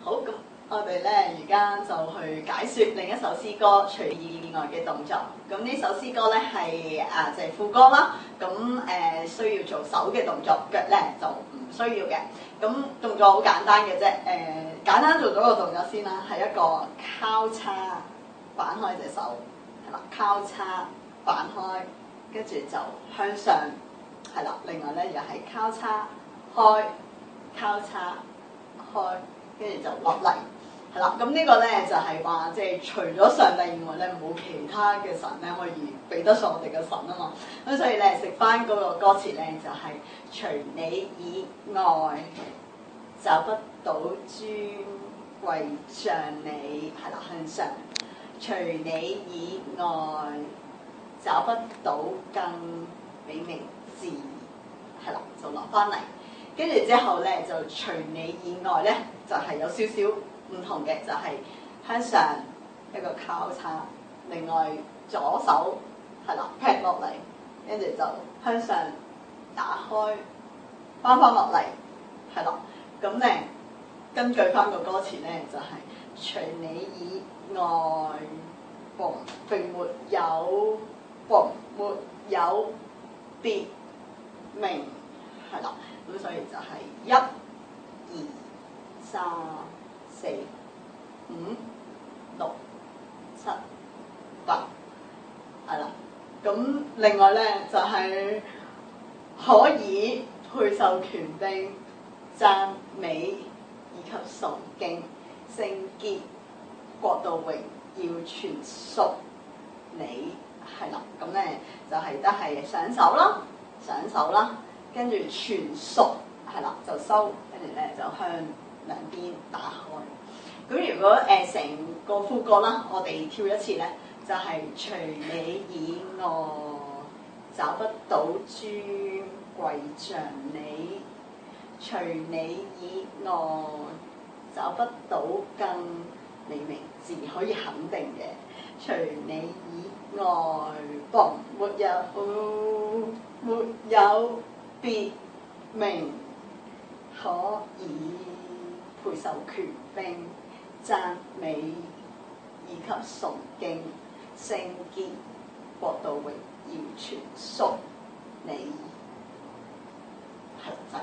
好，咁我哋咧而家就去解説另一首詩歌隨意以外嘅動作。咁呢首詩歌咧係就係副歌啦。咁需要做手嘅動作，腳咧就唔需要嘅。咁動作好簡單嘅啫。簡單做咗個動作先啦，係一個交叉反開隻手，係啦，交叉反開，跟住就向上，係啦。另外咧又係交叉開，交叉開。跟住就落嚟，係啦。咁呢個咧就係話，即係除咗上帝以外咧，冇其他嘅神咧可以比得上我哋嘅神啊嘛。咁所以咧食翻嗰個歌詞咧就係、除你以外找不到尊貴像你，係啦，向上。除你以外找不到更美名字，係啦，就落翻嚟。跟住之後咧，就除你以外咧，就係、有少少唔同嘅，就係、向上一個交叉，另外左手係啦劈落嚟，跟住就向上打開，翻落嚟，係啦。咁咧根據翻個歌詞咧，就係、除你以外，並沒有別名，係啦。咁所以就係1、2、3、4、5、6、7、8，係啦。咁另外咧就係、可以配受權柄、讚美以及崇敬、聖潔、國度榮耀全屬你，係啦。咁咧就係得係上手啦。跟住全屬係啦，就收，跟住咧就向兩邊打開。咁如果成個副歌啦，我哋跳一次咧，就係、除你以外找不到尊貴像你，除你以外找不到更美名字可以肯定嘅，除你以外沒有別名可以配受權柄、讚美以及崇敬、聖潔、國度榮耀全屬你，係就係。